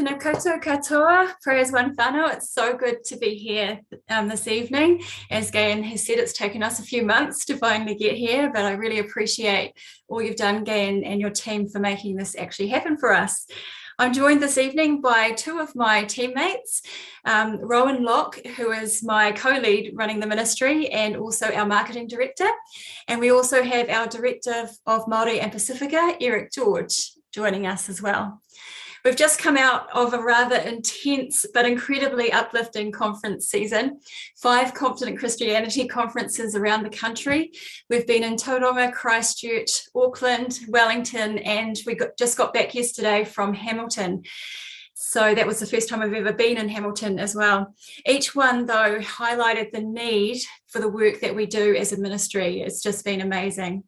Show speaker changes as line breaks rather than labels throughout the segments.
Tēnā koutou katoa, prayers one whānau. It's so good to be here this evening. As Gayan has said, it's taken us a few months to finally get here, but I really appreciate all you've done, Gayan, and your team for making this actually happen for us. I'm joined this evening by two of my teammates, Rowan Locke, who is my co-lead running the ministry and also our marketing director. And we also have our director of Māori and Pacifica, Eric George, joining us as well. We've just come out of a rather intense but incredibly uplifting conference season, 5 Confident Christianity conferences around the country. We've been in Tauranga, Christchurch, Auckland, Wellington, and we just got back yesterday from Hamilton. So that was the first time I've ever been in Hamilton as well. Each one, though, highlighted the need for the work that we do as a ministry. It's just been amazing.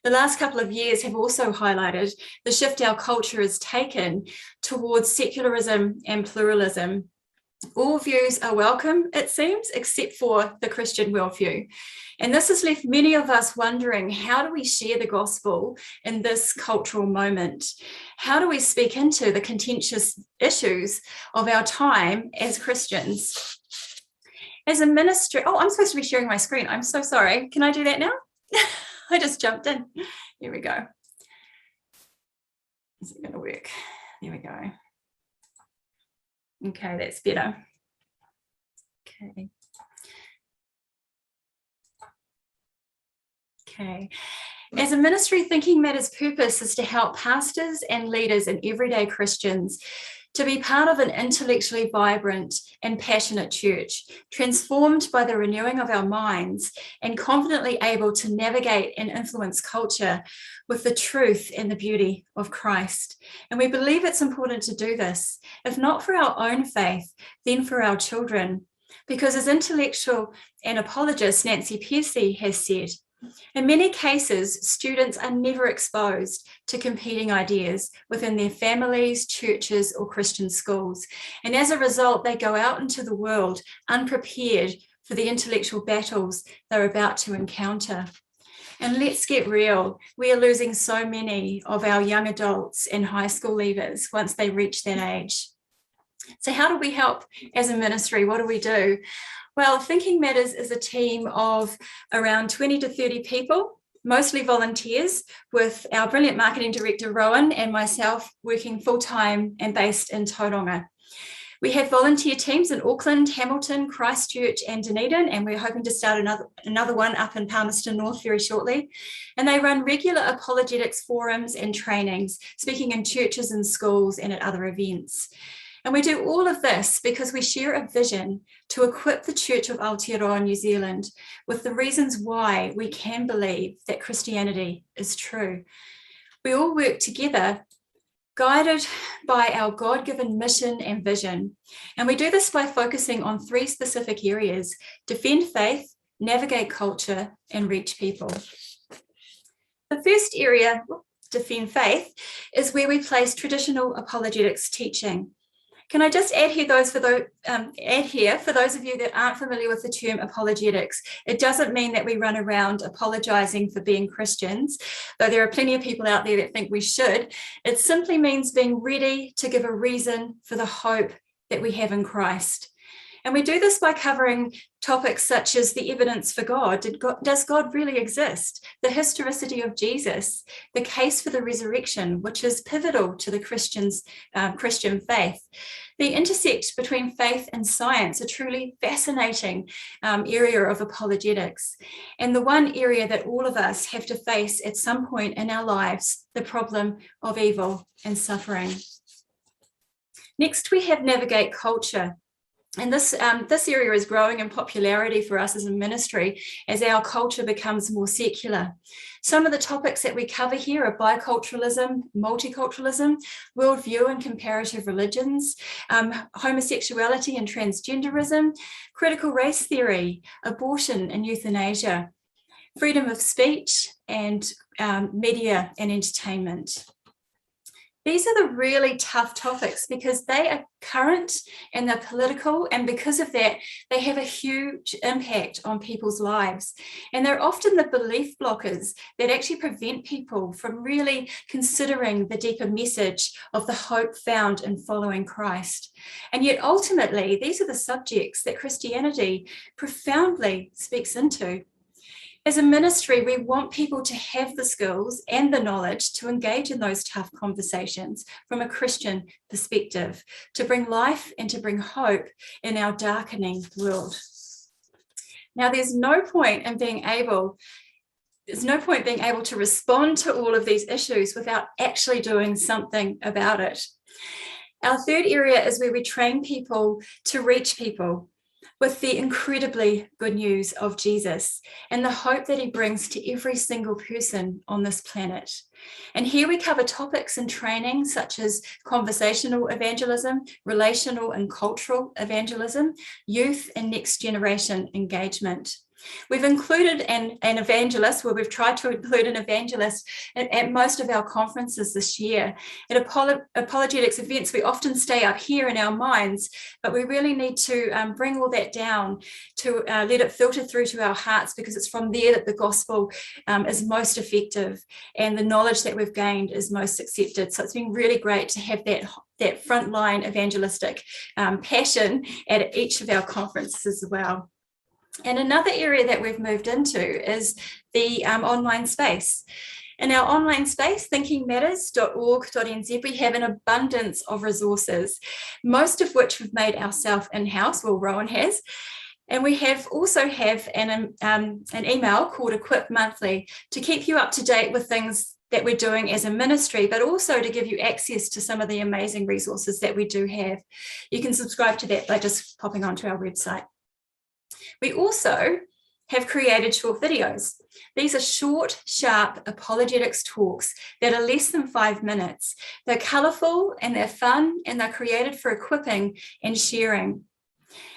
The last couple of years have also highlighted the shift our culture has taken towards secularism and pluralism. All views are welcome, it seems, except for the Christian worldview. And this has left many of us wondering, how do we share the gospel in this cultural moment? How do we speak into the contentious issues of our time as Christians? As a ministry, I'm supposed to be sharing my screen. I'm so sorry. Can I do that now? I just jumped in. Here we go. Is it going to work? There we go. Okay, that's better. Okay. As a ministry, Thinking Matters' purpose is to help pastors and leaders and everyday Christians to be part of an intellectually vibrant and passionate church, transformed by the renewing of our minds and confidently able to navigate and influence culture with the truth and the beauty of Christ. And we believe it's important to do this, if not for our own faith, then for our children. Because as intellectual and apologist Nancy Pearcey has said, in many cases, students are never exposed to competing ideas within their families, churches, or Christian schools. And as a result, they go out into the world unprepared for the intellectual battles they're about to encounter. And let's get real, we are losing so many of our young adults and high school leavers once they reach that age. So how do we help as a ministry? What do we do? Well, Thinking Matters is a team of around 20 to 30 people, mostly volunteers, with our brilliant marketing director, Rowan, and myself working full-time and based in Tauranga. We have volunteer teams in Auckland, Hamilton, Christchurch, and Dunedin, and we're hoping to start another one up in Palmerston North very shortly. And they run regular apologetics forums and trainings, speaking in churches and schools and at other events. And we do all of this because we share a vision to equip the Church of Aotearoa New Zealand with the reasons why we can believe that Christianity is true. We all work together, guided by our God-given mission and vision. And we do this by focusing on 3 specific areas: defend faith, navigate culture, and reach people. The first area, defend faith, is where we place traditional apologetics teaching. Can I just add here for those of you that aren't familiar with the term apologetics? It doesn't mean that we run around apologizing for being Christians, though there are plenty of people out there that think we should. It simply means being ready to give a reason for the hope that we have in Christ. And we do this by covering topics such as the evidence for God. Does God really exist? The historicity of Jesus, the case for the resurrection, which is pivotal to the Christian faith. The intersect between faith and science, a truly fascinating area of apologetics. And the one area that all of us have to face at some point in our lives, the problem of evil and suffering. Next, we have navigate culture. And this area is growing in popularity for us as a ministry as our culture becomes more secular. Some of the topics that we cover here are biculturalism, multiculturalism, worldview and comparative religions, homosexuality and transgenderism, critical race theory, abortion and euthanasia, freedom of speech, and media and entertainment. These are the really tough topics because they are current and they're political, and because of that, they have a huge impact on people's lives. And they're often the belief blockers that actually prevent people from really considering the deeper message of the hope found in following Christ. And yet ultimately, these are the subjects that Christianity profoundly speaks into. As a ministry, we want people to have the skills and the knowledge to engage in those tough conversations from a Christian perspective, to bring life and to bring hope in our darkening world. Now, there's no point being able to respond to all of these issues without actually doing something about it. Our third area is where we train people to reach people with the incredibly good news of Jesus and the hope that he brings to every single person on this planet. And here we cover topics and training such as conversational evangelism, relational and cultural evangelism, youth and next generation engagement. We've included an evangelist, we've tried to include an evangelist at most of our conferences this year. At Apologetics events, we often stay up here in our minds, but we really need to bring all that down to let it filter through to our hearts, because it's from there that the gospel is most effective and the knowledge that we've gained is most accepted. So it's been really great to have that frontline evangelistic passion at each of our conferences as well. And another area that we've moved into is the online space. In our online space, thinkingmatters.org.nz, we have an abundance of resources, most of which we've made ourselves in-house, well, Rowan has. And we also have an email called Equip Monthly to keep you up to date with things that we're doing as a ministry, but also to give you access to some of the amazing resources that we do have. You can subscribe to that by just popping onto our website. We also have created short videos. These are short, sharp apologetics talks that are less than 5 minutes. They're colourful and they're fun, and they're created for equipping and sharing.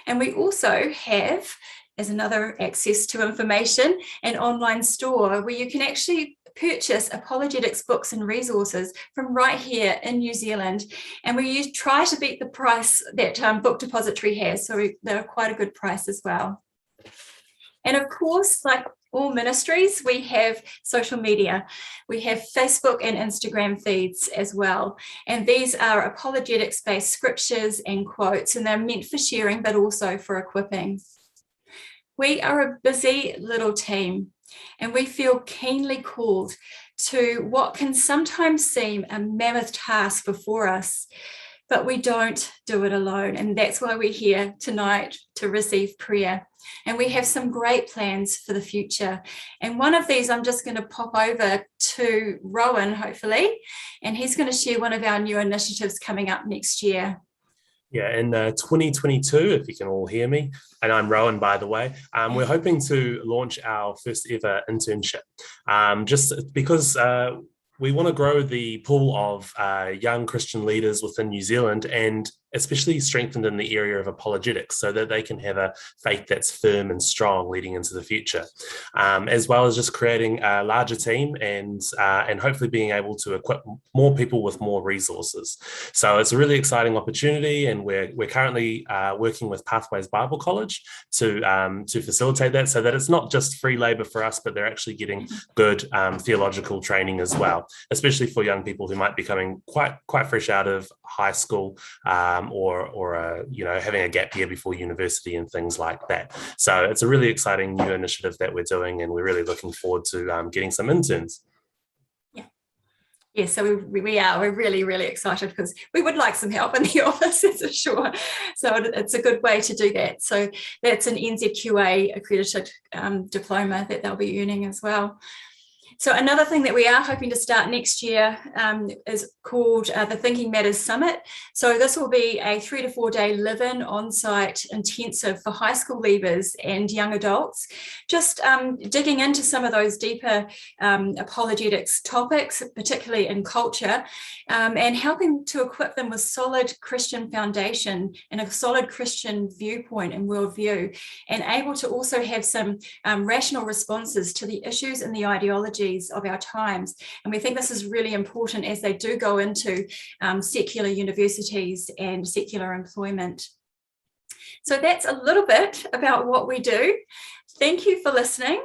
And we also have, as another access to information, an online store where you can actually purchase apologetics books and resources from right here in New Zealand. And we try to beat the price that Book Depository has, so they're quite a good price as well. And of course, like all ministries, we have social media. We have Facebook and Instagram feeds as well. And these are apologetics-based scriptures and quotes, and they're meant for sharing, but also for equipping. We are a busy little team, and we feel keenly called to what can sometimes seem a mammoth task before us, but we don't do it alone. And that's why we're here tonight to receive prayer. And we have some great plans for the future. And one of these, I'm just going to pop over to Rowan, hopefully, and he's going to share one of our new initiatives coming up next year.
Yeah, in 2022, if you can all hear me, and I'm Rowan, by the way, we're hoping to launch our first ever internship, just because we want to grow the pool of young Christian leaders within New Zealand, and especially strengthened in the area of apologetics, so that they can have a faith that's firm and strong leading into the future, as well as just creating a larger team and hopefully being able to equip more people with more resources. So it's a really exciting opportunity, and we're currently working with Pathways Bible College to facilitate that, so that it's not just free labor for us, but they're actually getting good theological training as well, especially for young people who might be coming quite fresh out of high school, or having a gap year before university and things like that. So it's a really exciting new initiative that we're doing, and we're really looking forward to getting some interns.
Yeah, so we're really, really excited, because we would like some help in the office, that's for sure. So it's a good way to do that. So that's an NZQA accredited diploma that they'll be earning as well. So another thing that we are hoping to start next year is called the Thinking Matters Summit. So this will be a 3 to 4 day live-in on-site intensive for high school leavers and young adults, just digging into some of those deeper apologetics topics, particularly in culture, and helping to equip them with solid Christian foundation and a solid Christian viewpoint and worldview, and able to also have some rational responses to the issues and the ideology theologies of our times. And we think this is really important as they do go into secular universities and secular employment. So that's a little bit about what we do. Thank you for listening.